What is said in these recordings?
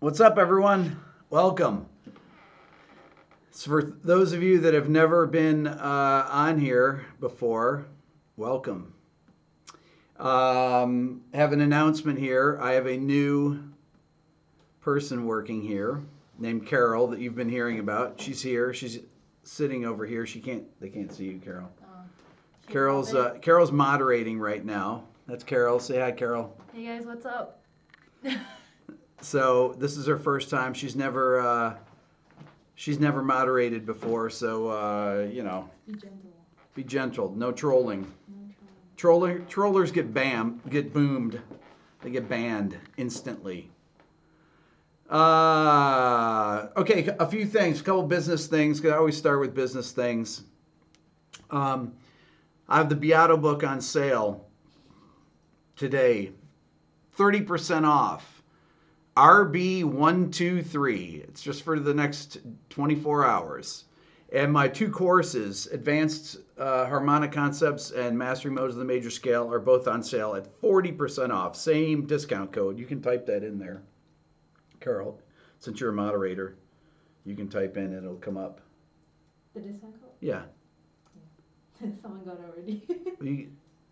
What's up, everyone? Welcome. So for those of you that have never been on here before, welcome. Have an announcement here. I have a new person working here named Carol that you've been hearing about. She's here. She's sitting over here. They can't see you, Carol. Carol's moderating right now. That's Carol. Say hi, Carol. Hey guys, what's up? So this is her first time. She's never moderated before, so be gentle. No trolling. Trollers get boomed. They get banned instantly. Okay, a few things, a couple business things, because I always start with business things. I have the Beato book on sale today, 30% off. RB123. It's just for the next 24 hours. And my two courses, Advanced Harmonic Concepts and Mastering Modes of the Major Scale, are both on sale at 40% off. Same discount code. You can type that in there. Carol, since you're a moderator, you can type in and it'll come up. The discount code? Yeah. Someone got it already.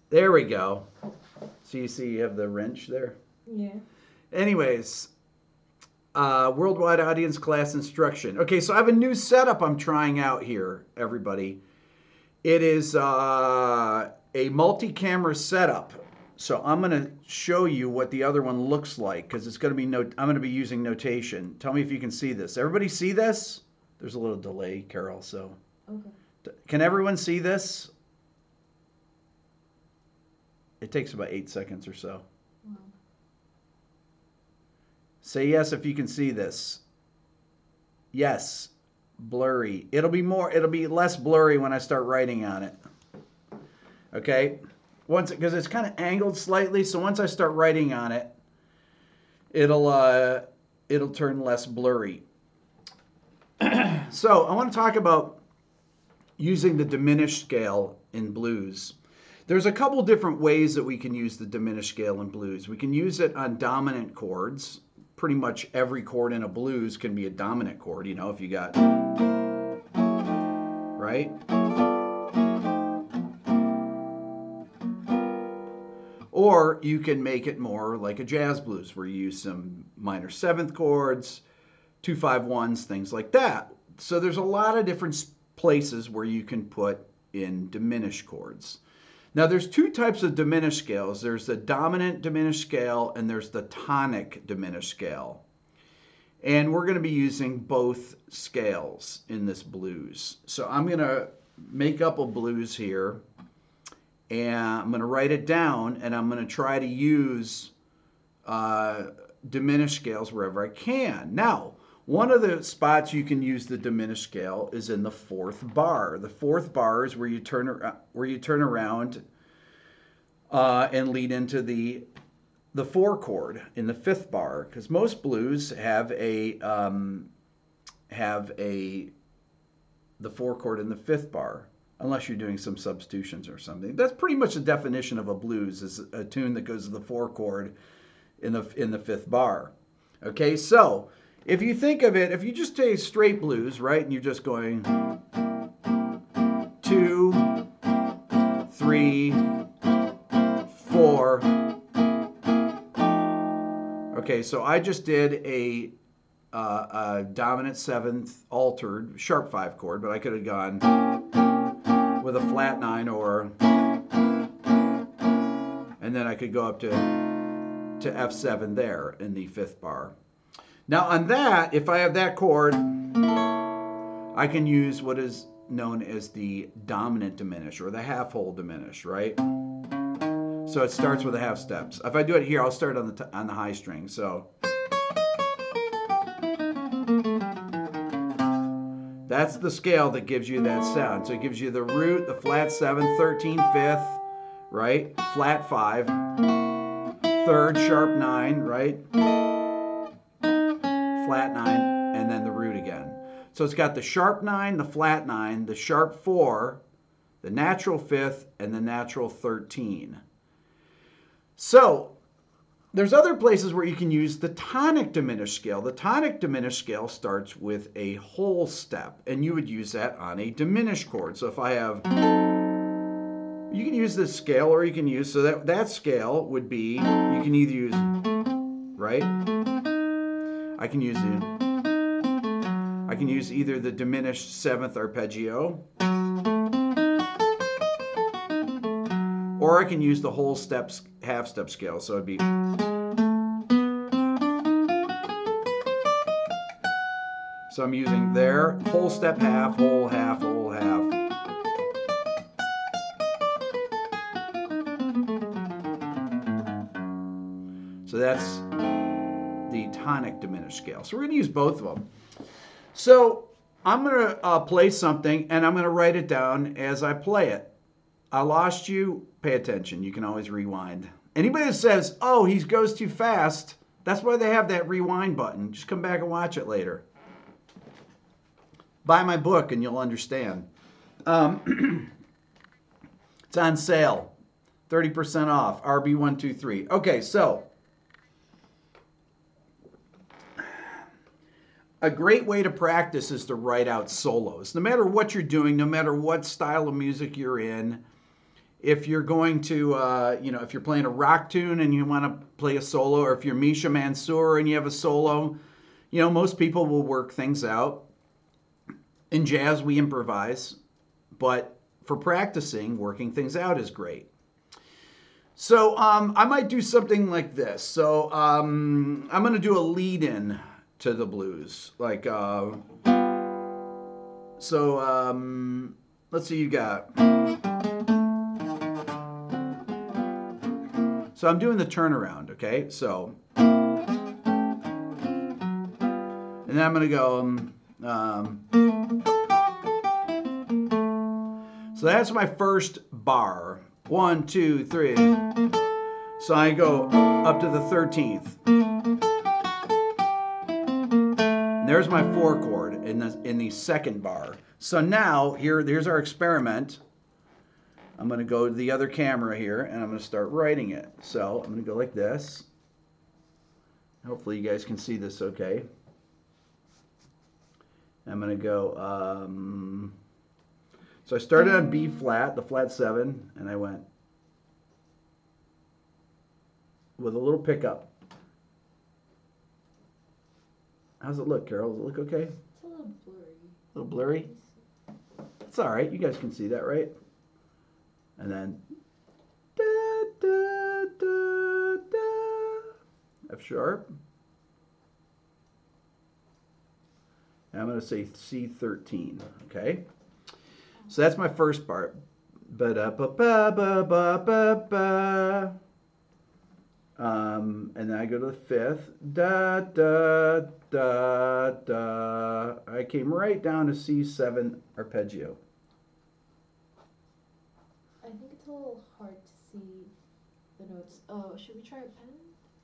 There we go. So you see you have the wrench there? Yeah. Anyways, worldwide audience class instruction. Okay, so I have a new setup I'm trying out here, everybody. It is a multi-camera setup. So I'm going to show you what the other one looks like because it's going to be I'm going to be using notation. Tell me if you can see this. Everybody see this? There's a little delay, Carol. So, okay. Can everyone see this? It takes about 8 seconds or so. Wow. Say yes if you can see this. Yes. Blurry. It'll be less blurry when I start writing on it. Okay? Because it's kind of angled slightly, so once I start writing on it, it'll turn less blurry. So, I want to talk about using the diminished scale in blues. There's a couple different ways that we can use the diminished scale in blues. We can use it on dominant chords. Pretty much every chord in a blues can be a dominant chord, if you got, right? Or you can make it more like a jazz blues where you use some minor seventh chords, 2-5-1s, things like that. So there's a lot of different places where you can put in diminished chords. Now, there's two types of diminished scales. There's the dominant diminished scale and there's the tonic diminished scale. And we're going to be using both scales in this blues. So I'm going to make up a blues here and I'm going to write it down and I'm going to try to use diminished scales wherever I can. Now, one of the spots you can use the diminished scale is in the fourth bar. The fourth bar is where you turn around and lead into the 4 chord in the 5th bar, because most blues have the 4 chord in the 5th bar, unless you're doing some substitutions or something. That's pretty much the definition of a blues, is a tune that goes to the 4 chord in the 5th bar. Okay, so if you think of it, if you just take straight blues, right, and you're just going 2, 3, 4. Okay, so I just did a dominant 7th altered sharp 5 chord, but I could have gone with a flat 9 and then I could go up to F7 there in the 5th bar. Now on that, if I have that chord, I can use what is known as the dominant diminished or the half whole diminished, right? So it starts with the half steps. If I do it here, I'll start on the high string. So that's the scale that gives you that sound. So it gives you the root, the flat 7, 13, 5th, right? Flat 5, 3rd, sharp 9, right? Flat 9, and then the root again. So it's got the sharp 9, the flat 9, the sharp 4, the natural 5th, and the natural 13. So there's other places where you can use the tonic diminished scale. The tonic diminished scale starts with a whole step, and you would use that on a diminished chord. So if I have, you can use this scale, or you can use, so that scale would be, you can either use, right? I can use either the diminished seventh arpeggio, or I can use the whole steps, half step scale. So it'd be, so I'm using there, whole step, half, whole, half, whole, half. So that's the tonic diminished scale. So we're going to use both of them. So I'm going to play something, and I'm going to write it down as I play it. I lost you, pay attention. You can always rewind. Anybody that says, oh, he goes too fast, that's why they have that rewind button. Just come back and watch it later. Buy my book and you'll understand. It's on sale. 30% off. RB123. Okay, so a great way to practice is to write out solos. No matter what you're doing, no matter what style of music you're in, if you're going to, if you're playing a rock tune and you want to play a solo, or if you're Misha Mansour and you have a solo, most people will work things out. In jazz, we improvise, but for practicing, working things out is great. So I might do something like this. So I'm going to do a lead-in to the blues. Like, let's see, you got. So I'm doing the turnaround, okay? So, and then I'm going to go, so that's my first bar. 1, 2, 3. So I go up to the 13th. And there's my 4 chord in the second bar. So now here's our experiment. I'm going to go to the other camera here, and I'm going to start writing it. So I'm going to go like this. Hopefully you guys can see this okay. I'm going to go, so I started on B flat, the flat 7, and I went with a little pickup. How's it look, Carol? Does it look okay? It's a little blurry. A little blurry? It's all right. You guys can see that, right? And then da, da, da, da, F sharp. And I'm going to say C13, okay? So that's my first part. Ba-da-ba-ba-ba-ba-ba. And then I go to the 5th. Da, da, da, da. I came right down to C7 arpeggio. I think it's a little hard to see the notes. Oh, should we try a pen?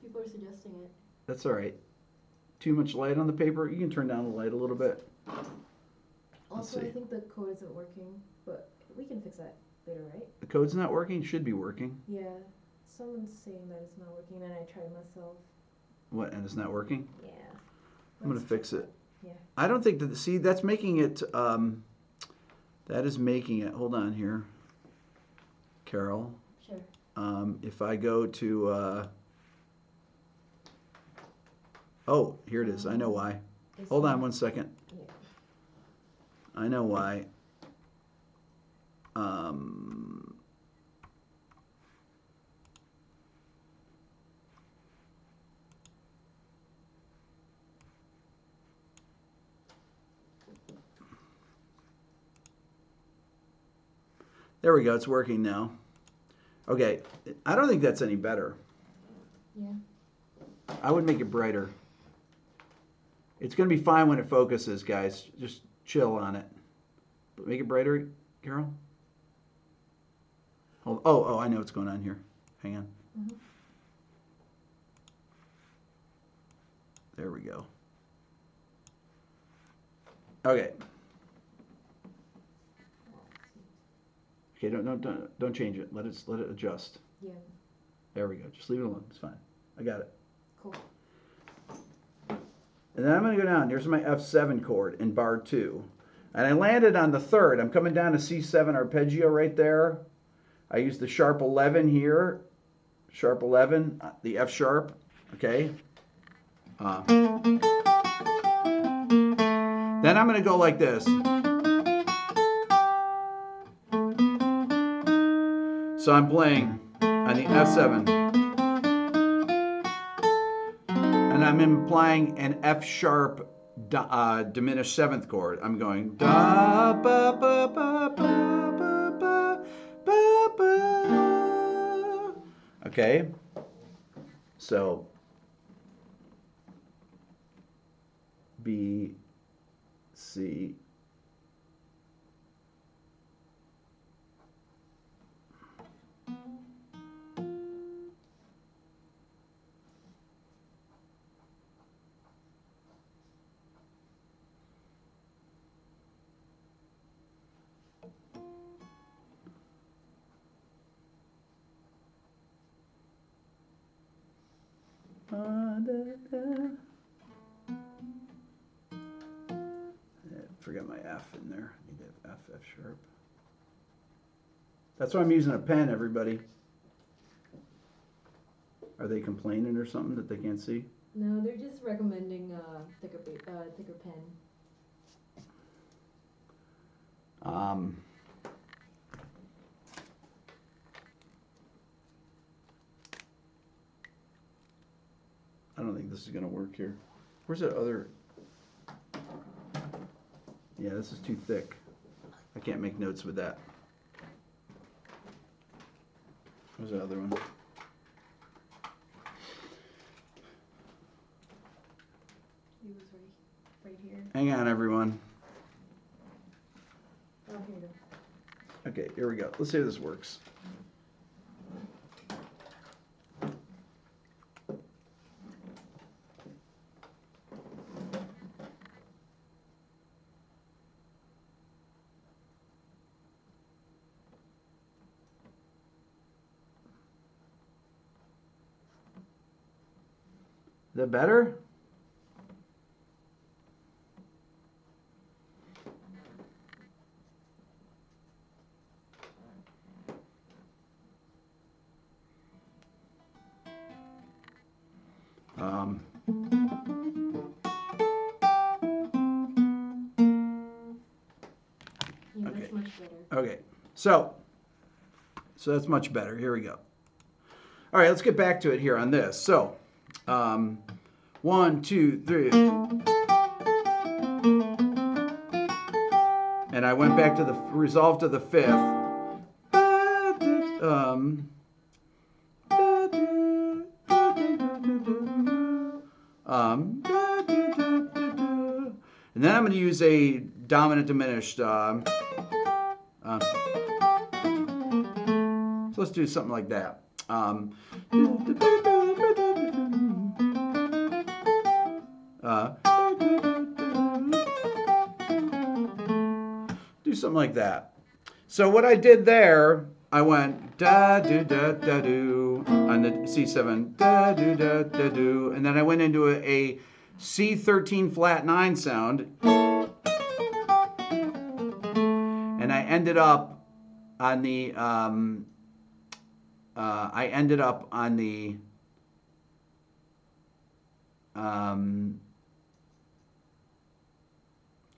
People are suggesting it. That's all right. Too much light on the paper? You can turn down the light a little bit. Also, I think the code isn't working, but we can fix that later, right? The code's not working? It should be working. Yeah. Someone's saying that it's not working, and I tried myself. What, and it's not working? Yeah. I'm going to fix it. Yeah. I don't think that, see, that's making it, that is making it, hold on here, Carol. Sure. If I go to, oh, here it is. I know why. Hold on 1 second. Yeah. I know why. There we go. It's working now. Okay. I don't think that's any better. Yeah. I would make it brighter. It's going to be fine when it focuses, guys. Just chill on it. But make it brighter, Carol. Oh, I know what's going on here. Hang on. Mm-hmm. There we go. Okay. Okay, don't change it. Let it adjust. Yeah. There we go. Just leave it alone. It's fine. I got it. Cool. And then I'm going to go down. Here's my F7 chord in bar 2. And I landed on the 3rd. I'm coming down to C7 arpeggio right there. I use the sharp 11 here. Sharp 11, the F sharp. Okay. Then I'm going to go like this. So I'm playing on the F7. And I'm implying an F sharp diminished 7th chord. I'm going da ba ba ba ba ba ba ba ba. Okay? So B, C, forgot my F in there. I need to have F sharp. That's why I'm using a pen, everybody. Are they complaining or something that they can't see? No, they're just recommending thicker pen. I don't think this is going to work here. Where's that other? Yeah, this is too thick. I can't make notes with that. Where's the other one? He was right here. Hang on, everyone. Oh, here you go. Okay, here we go. Let's see if this works. Is that better? Yeah, Okay. that's much better. Okay, so that's much better. Here we go. All right, let's get back to it here on this. So, 1, 2, 3. And I went back to the resolve to the 5th. And then I'm going to use a dominant diminished. So let's do something like that. Do something like that. So what I did there, I went da do da da do on the C7, da do da da do, and then I went into a C13 flat 9 sound, and I ended up on the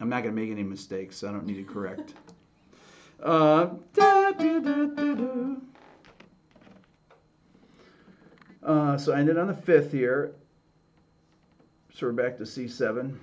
I'm not going to make any mistakes, so I don't need to correct. So I ended on the 5th here. So we're back to C7.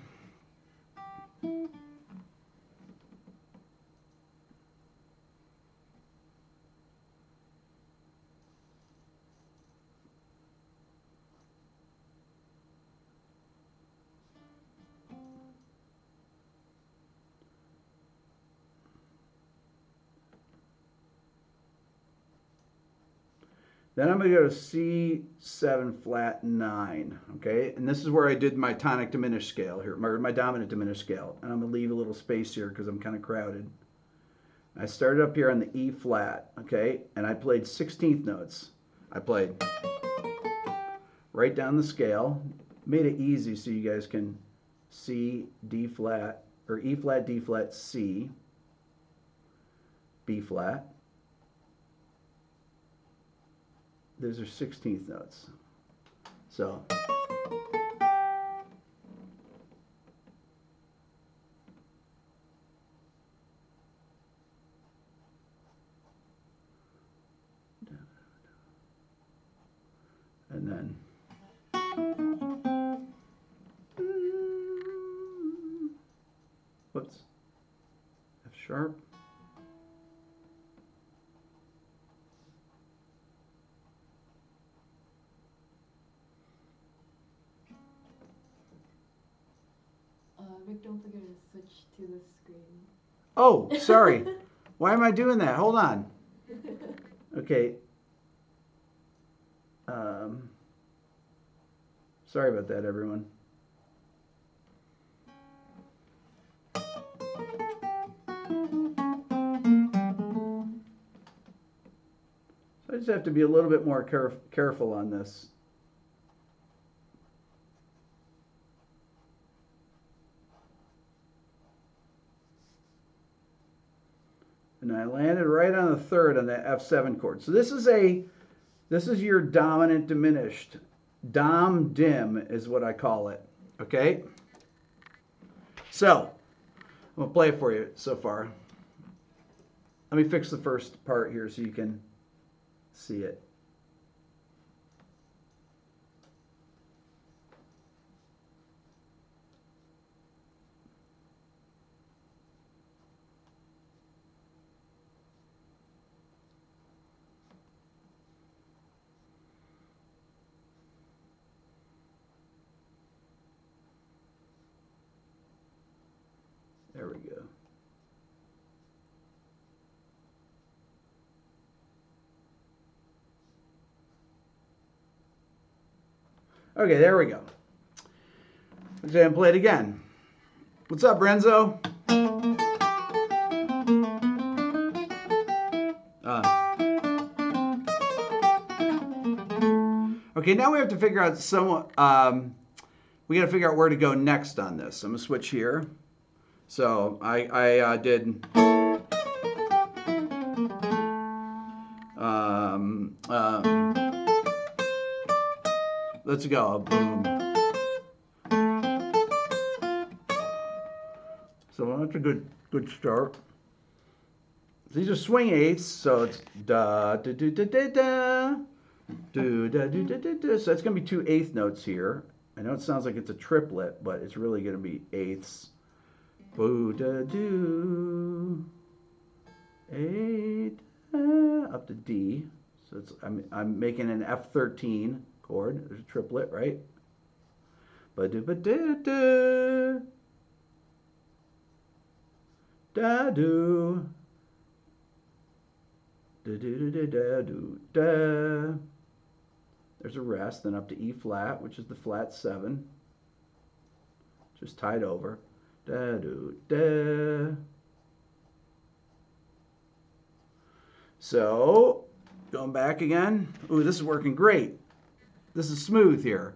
Then I'm going to go to C7 flat 9, okay? And this is where I did my tonic diminished scale here, my dominant diminished scale. And I'm going to leave a little space here because I'm kind of crowded. I started up here on the E flat, okay? And I played 16th notes. I played right down the scale. Made it easy so you guys can C, D flat, or E flat, D flat, C, B flat. Those are 16th notes. So and then whoops, F sharp. Rick, don't forget to switch to the screen. Oh, sorry. Why am I doing that? Hold on. Okay. Sorry about that, everyone. So I just have to be a little bit more careful on this. And I landed right on the third on that F7 chord. So this is your dominant diminished. Dom dim is what I call it. Okay? So, I'm going to play it for you so far. Let me fix the first part here so you can see it. There we go. Okay, there we go. Let's go ahead and play it again. What's up, Renzo? Okay, now we have to figure out we got to figure out where to go next on this. I'm gonna switch here. So I did. Let's go. Boom. So that's a good start. These are swing eighths, so it's da da da da da da do da do da da da. So that's gonna be 2 eighth notes here. I know it sounds like it's a triplet, but it's really gonna be eighths. Boo da do. A up to D. So it's I'm making an F13 chord. There's a triplet, right? Ba do ba da da. Da do. Da do da da do da. There's a rest, then up to E flat, which is the flat 7. Just tied over. Da do da. So, going back again. Ooh, this is working great. This is smooth here.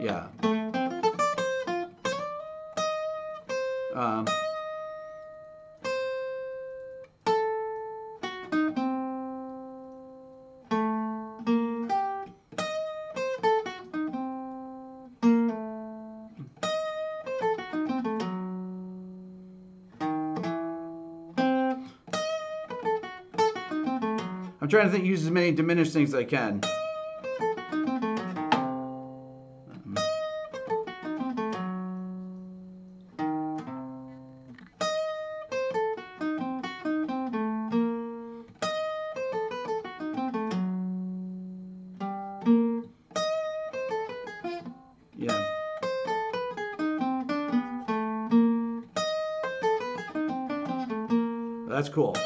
Yeah. I'm trying to use as many diminished things as I can. Yeah. That's cool.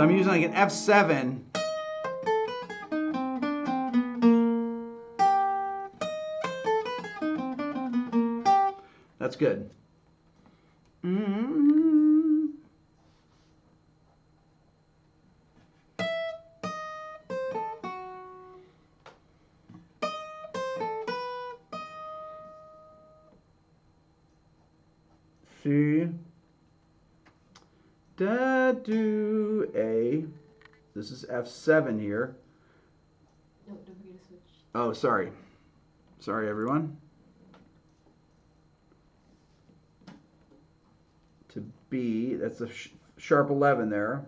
So I'm using like an F7. That's good. C, da, do, A. This is F7 here. No, don't forget to switch. Oh, sorry. Sorry, everyone. To B, that's a sharp 11 there.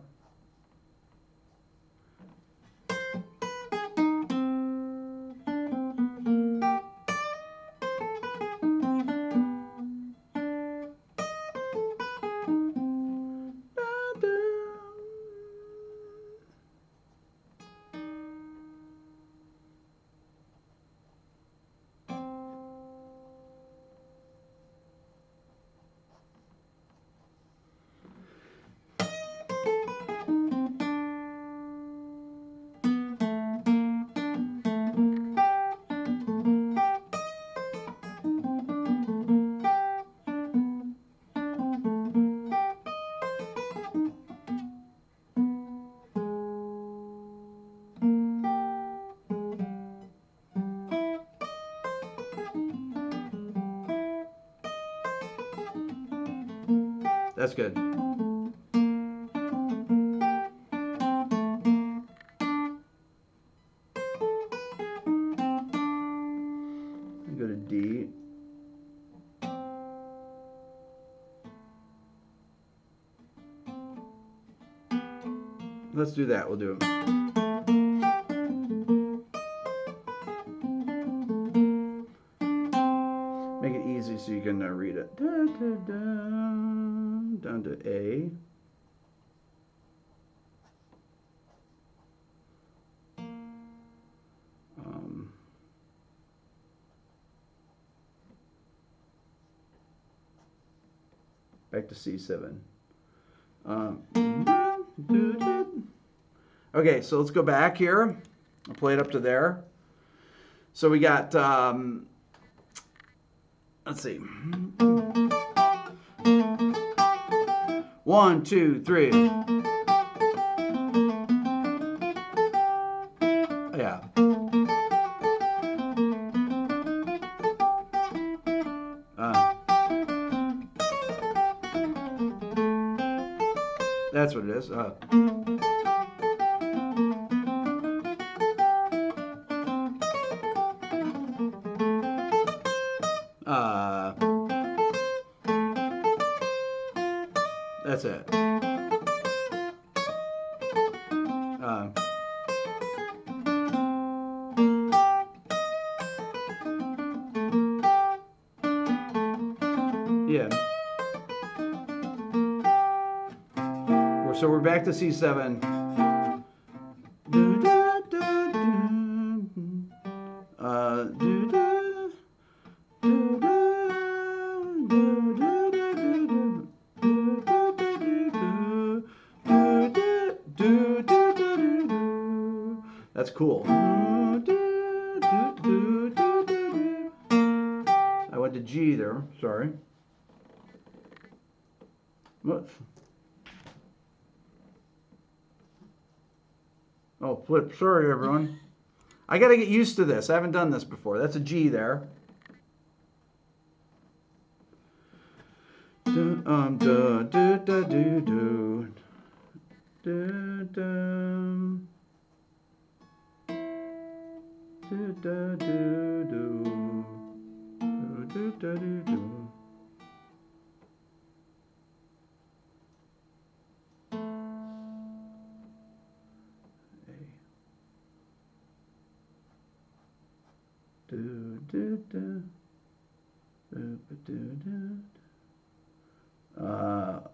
That's good. Go to D. Let's do that. We'll do it. Make it easy so you can read it. Da, da, da, down to A. Back to C7. Okay, so let's go back here. I'll play it up to there. So we got, let's see. 1, 2, 3. Yeah. That's what it is. That's it. Yeah. So we're back to C7. That's cool. I went to G there. Sorry. What? Oh, flip. Sorry, everyone. I got to get used to this. I haven't done this before. That's a G there.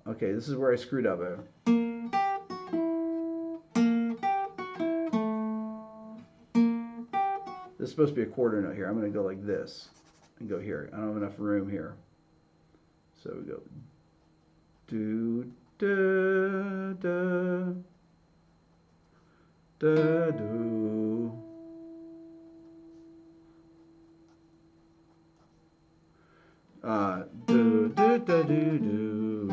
Okay, this is where I screwed up. This is supposed to be a quarter note here. I'm going to go like this and go here. I don't have enough room here. So we go do da da. da do. Do do da do do.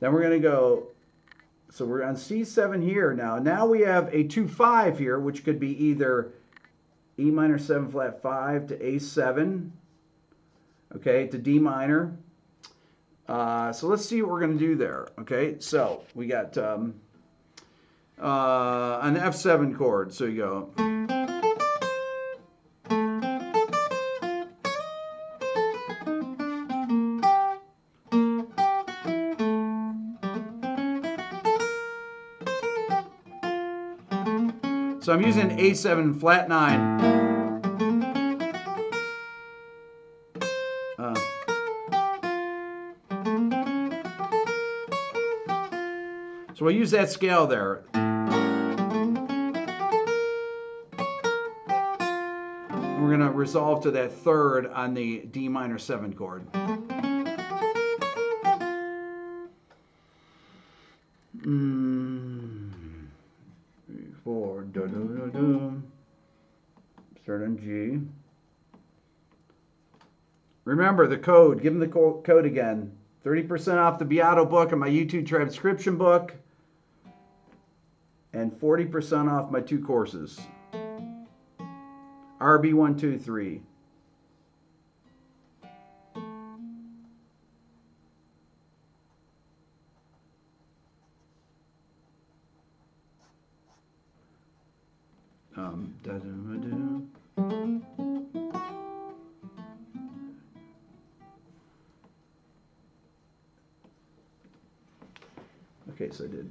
Then we're going to go, so we're on C7 here now. Now we have a 2-5 here, which could be either E minor 7 flat 5 to A7, okay, to D minor. So let's see what we're going to do there, okay? So we got an F7 chord, so you go. So I'm using A7 flat 9. So we'll use that scale there. We're going to resolve to that third on the D minor 7 chord. 4, do do do do. Start on G. Remember the code. Give them the code again. 30% off the Beato book and my YouTube transcription book. And 40% off my 2 courses. RB123. Da -da -da. Okay, so I did.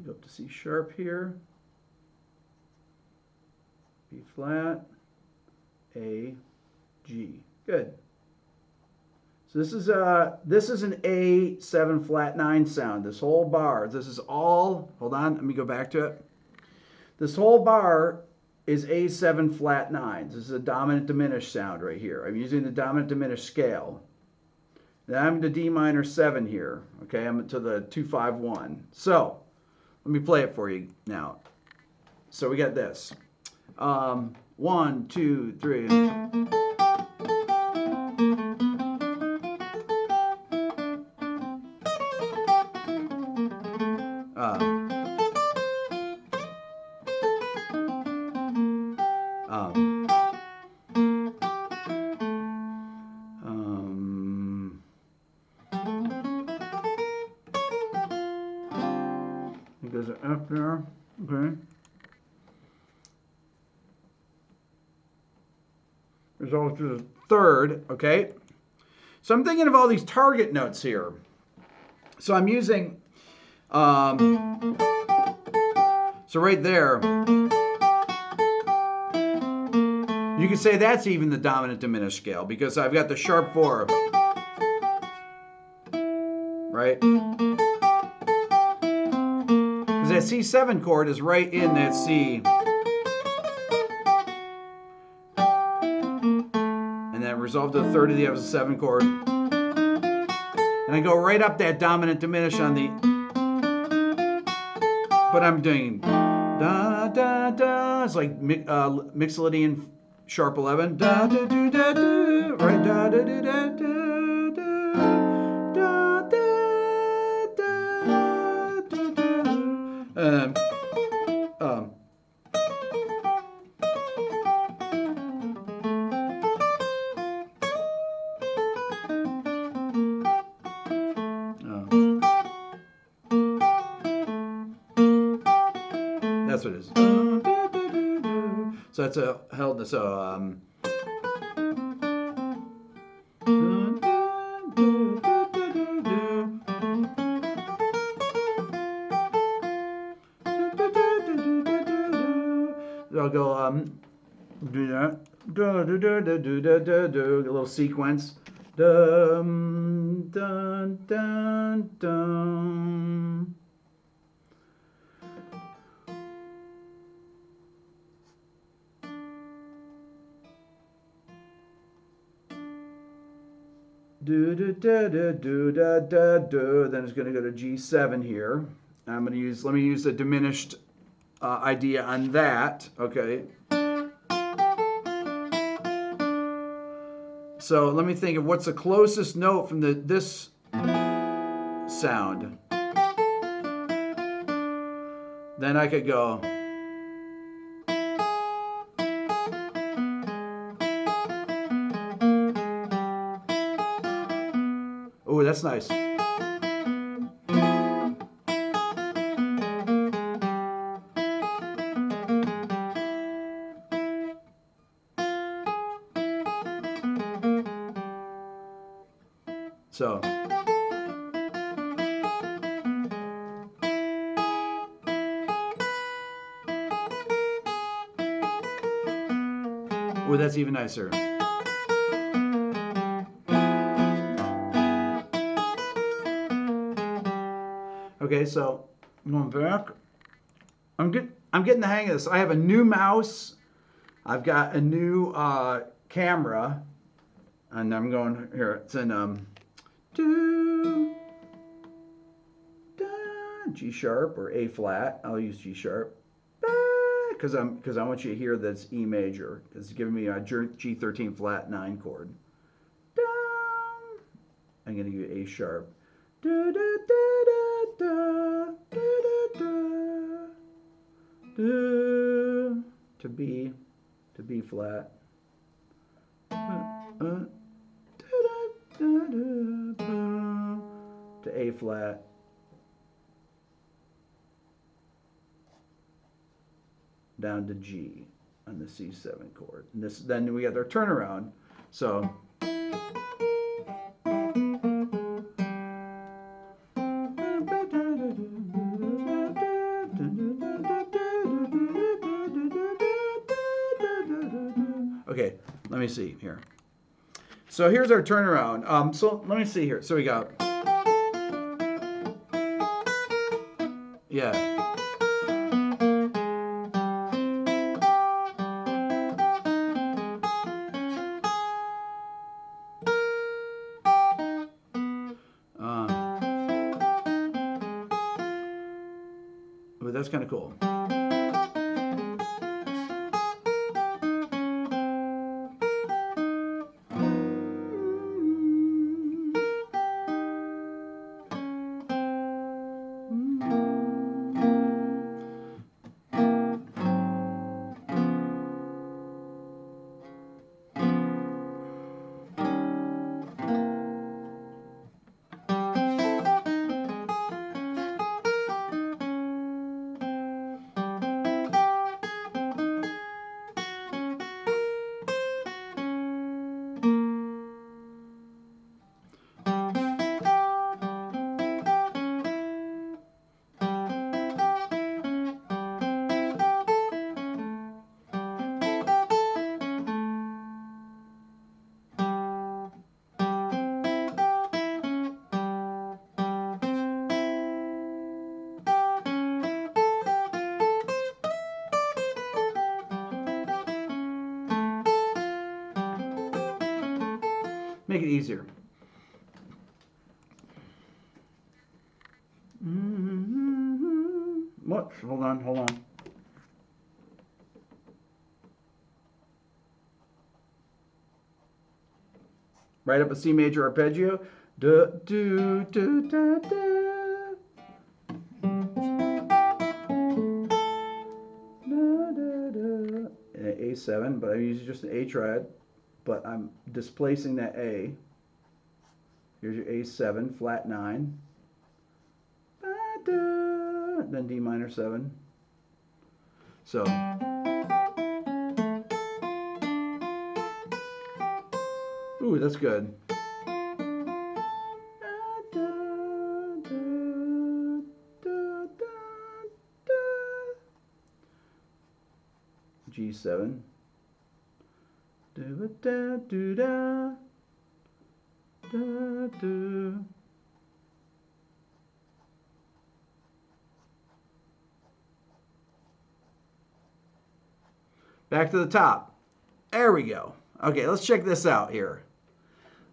Go up to C sharp here, B flat, A, G. Good. So this is an A7 flat 9 sound. This whole bar. This is all. Hold on. Let me go back to it. This whole bar is A7 flat 9. This is a dominant diminished sound right here. I'm using the dominant diminished scale. Then I'm to D minor 7 here. Okay, I'm to the 2-5-1. So let me play it for you now. So we got this. 1, 2, 3. There's an F there. Okay. There's also the third. Okay. So I'm thinking of all these target notes here. So I'm using. So right there, you can say that's even the dominant diminished scale because I've got the sharp 4. Right? Because that C7 chord is right in that C. And then resolve to the third of the F7 chord. And I go right up that dominant diminished on the. But I'm doing da da da. It's like Mixolydian sharp 11. Da da do da do. Right? Da da do da do. That's what it is. So that's held. So I'll go do that. A little sequence. Dun, dun, dun, dun. Do do do do do da da do. Then it's going to go to G7 here. I'm going to use. Let me use the diminished idea on that. Okay. So let me think of what's the closest note from this sound. Then I could go. Oh, that's nice. So. Oh, that's even nicer. Okay, so going back. I'm getting the hang of this. I have a new mouse. I've got a new camera, and I'm going here. It's in do, da, G sharp or A flat. I'll use G sharp because I want you to hear this E major. It's giving me a G13 flat 9 chord. Down. I'm gonna use A sharp. Da, da, da, da, da, da, da, da, to B flat. To A flat. Down to G on the C7 chord. And this, then we got our turnaround. So okay, let me see here. So here's our turnaround. So let me see here. So we got, yeah. But that's kind of cool. Make it easier. What? Hold on. Right up a C major arpeggio. Do, do, do, da, da. Da, da, da. And A7, but I'm using just an A triad, but I'm displacing that A. Here's your A7, flat 9. Da, da. Then D minor 7. So. Ooh, that's good. G7. Back to the top. There we go. Okay, let's check this out here.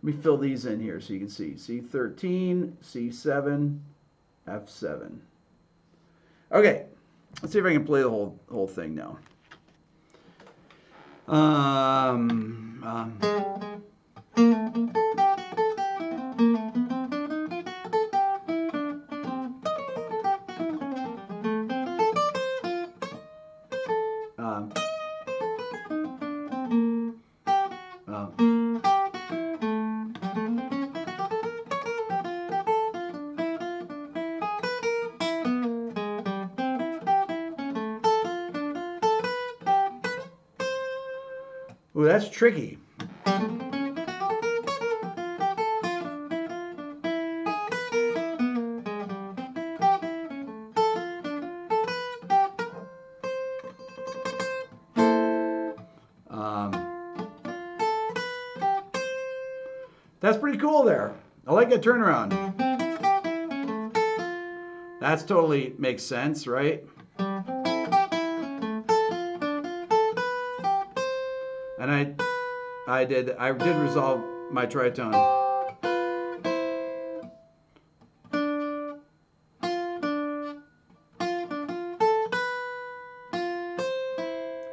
Let me fill these in here so you can see. C13, C7, F7. Okay, let's see if I can play the whole thing now. Um, um, um, Ooh, that's tricky. That's pretty cool there. I like that turnaround. That's totally makes sense, right? And I did resolve my tritone.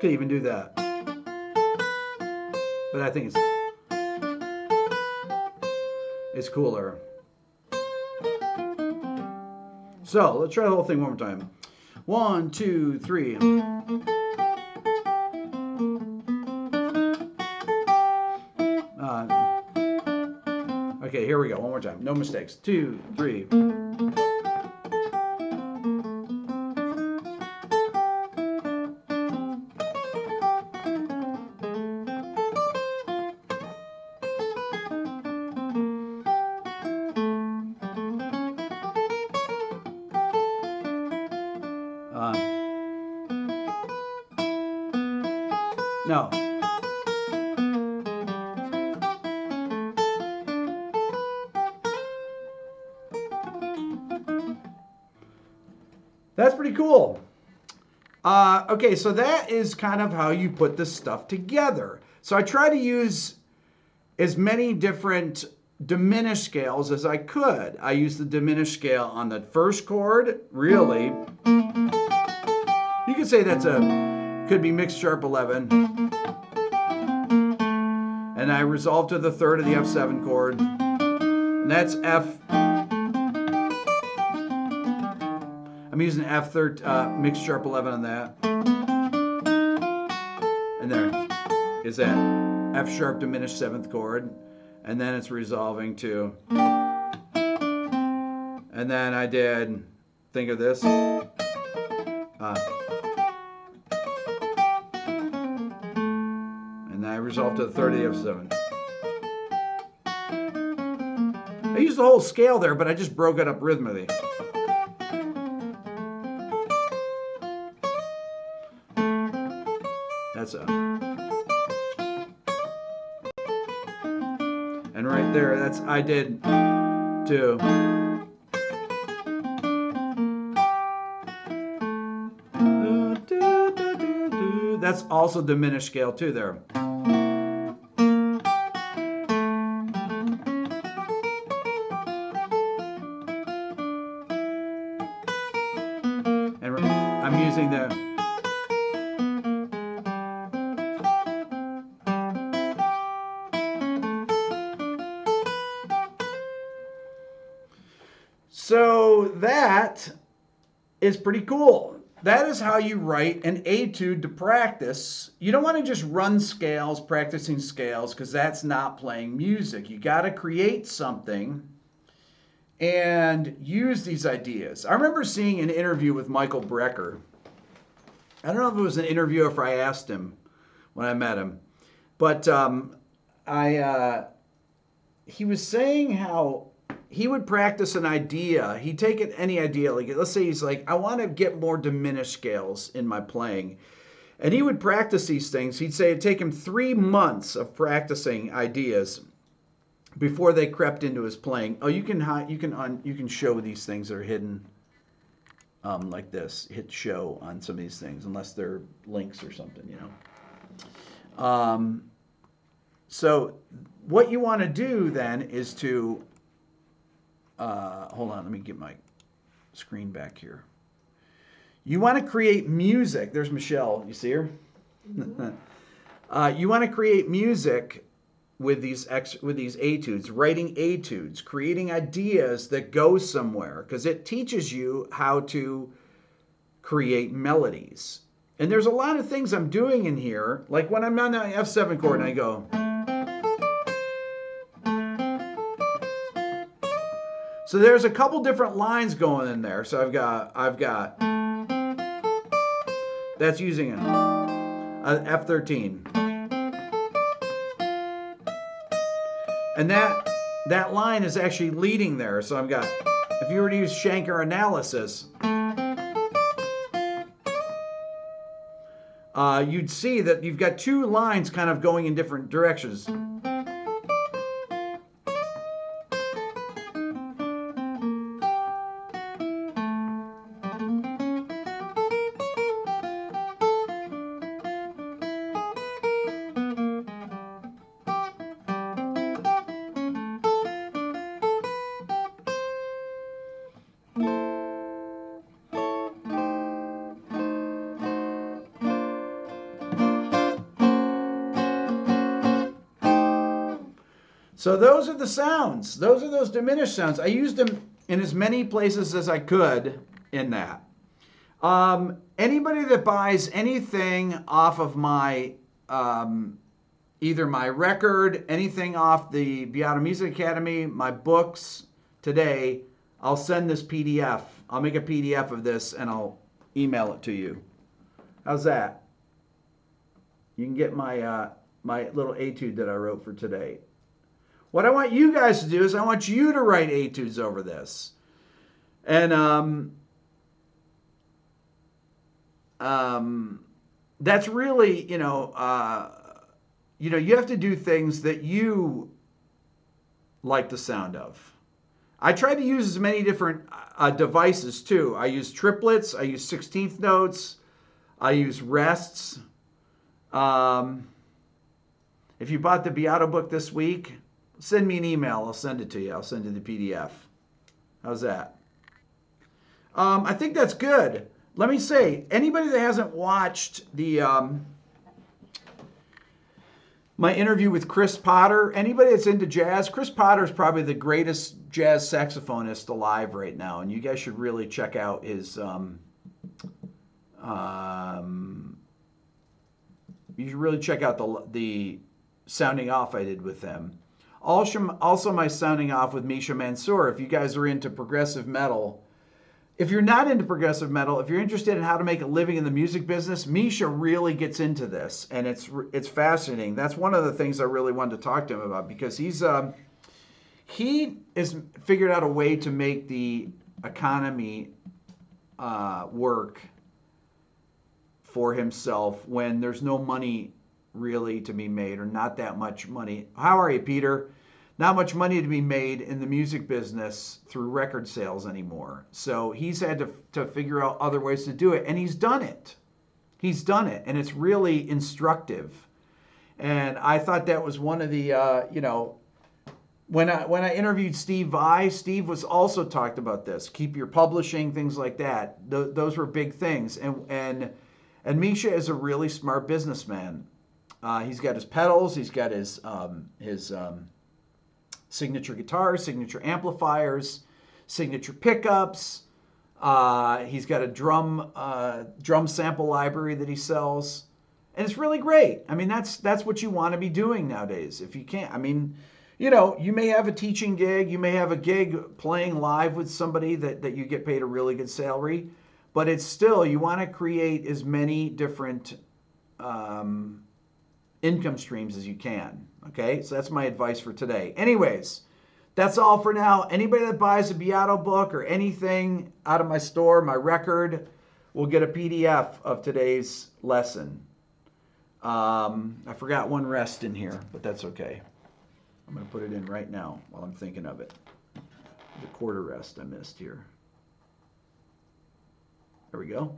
Could even do that. But I think it's cooler. So let's try the whole thing one more time. 1, 2, 3. Okay, here we go. One more time. No mistakes. 2, 3. No. That's pretty cool. Okay, so that is kind of how you put this stuff together. So I try to use as many different diminished scales as I could. I used the diminished scale on the first chord, really. You could say could be mixed sharp 11. And I resolved to the third of the F7 chord. And that's F. I'm using F3 mixed sharp 11 on that. And there is that F sharp diminished 7th chord. And then it's resolving to. And then I did, think of this. And I resolved to the third of the F7. I used the whole scale there, but I just broke it up rhythmically. That's a. And right there, I did two. That's also diminished scale too there. And I'm using the. So that is pretty cool. That is how you write an etude to practice. You don't want to just run scales, practicing scales, because that's not playing music. You got to create something and use these ideas. I remember seeing an interview with Michael Brecker. I don't know if it was an interview or if I asked him when I met him, but he was saying how he would practice an idea. He'd take any idea, like let's say he's like, I want to get more diminished scales in my playing. And he would practice these things. He'd say it'd take him 3 months of practicing ideas before they crept into his playing. Oh, you can show these things that are hidden like this. Hit show on some of these things, unless they're links or something, you know. So what you want to do then is to hold on. Let me get my screen back here. You want to create music. There's Michelle. You see her? Mm-hmm. You want to create music with these etudes, writing etudes, creating ideas that go somewhere, because it teaches you how to create melodies. And there's a lot of things I'm doing in here, like when I'm on the F7 chord and I go. So there's a couple different lines going in there. So I've got that's using an F13. And that line is actually leading there. So I've got, if you were to use Shankar analysis, you'd see that you've got two lines kind of going in different directions. So those are the sounds. Those are those diminished sounds. I used them in as many places as I could in that. Anybody that buys anything off of my, either my record, anything off the Beato Music Academy, my books today, I'll send this PDF. I'll make a PDF of this and I'll email it to you. How's that? You can get my my little etude that I wrote for today. What I want you guys to do is I want you to write etudes over this. And that's really, you have to do things that you like the sound of. I try to use as many different devices too. I use triplets, I use 16th notes, I use rests. If you bought the Beato book this week, send me an email. I'll send it to you. I'll send you the PDF. How's that? I think that's good. Let me say, anybody that hasn't watched the my interview with Chris Potter, anybody that's into jazz, Chris Potter is probably the greatest jazz saxophonist alive right now, and you guys should really check out his. You should really check out the sounding off I did with him. Also my sounding off with Misha Mansour. If you guys are into progressive metal, if you're not into progressive metal, if you're interested in how to make a living in the music business, Misha really gets into this, and it's fascinating. That's one of the things I really wanted to talk to him about, because he has figured out a way to make the economy work for himself when there's no money really to be made, or not that much money. How are you, Peter? Not much money to be made in the music business through record sales anymore. So he's had to figure out other ways to do it, and he's done it. He's done it, and it's really instructive. And I thought that was one of the, when I interviewed Steve Vai, Steve was also talked about this. Keep your publishing, things like that. Those were big things. And Misha is a really smart businessman. He's got his pedals. He's got his signature guitars, signature amplifiers, signature pickups. He's got a drum sample library that he sells, and it's really great. I mean, that's what you want to be doing nowadays. If you can't, I mean, you may have a teaching gig, you may have a gig playing live with somebody that you get paid a really good salary, but it's still, you want to create as many different income streams as you can. Okay, so that's my advice for today. Anyways, that's all for now. Anybody that buys a Beato book or anything out of my store, my record, will get a PDF of today's lesson. I forgot one rest in here, but that's okay. I'm going to put it in right now while I'm thinking of it. The quarter rest I missed here. There we go.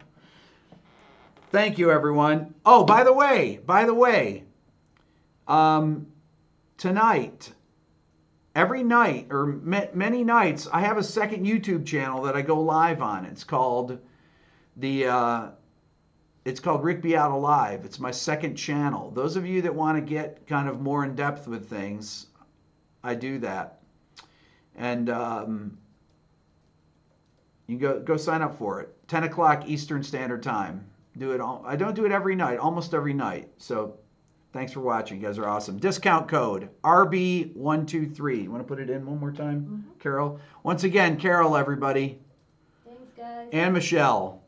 Thank you, everyone. Oh, by the way, tonight, every night or many nights, I have a second YouTube channel that I go live on. It's called Rick Beato Live. It's my second channel. Those of you that want to get kind of more in depth with things, I do that, and you go sign up for it. 10 o'clock Eastern Standard Time. Do it all. I don't do it every night, almost every night. So thanks for watching. You guys are awesome. Discount code RB123. You want to put it in one more time, Carol? Once again, Carol, everybody. Thanks, guys. And Michelle.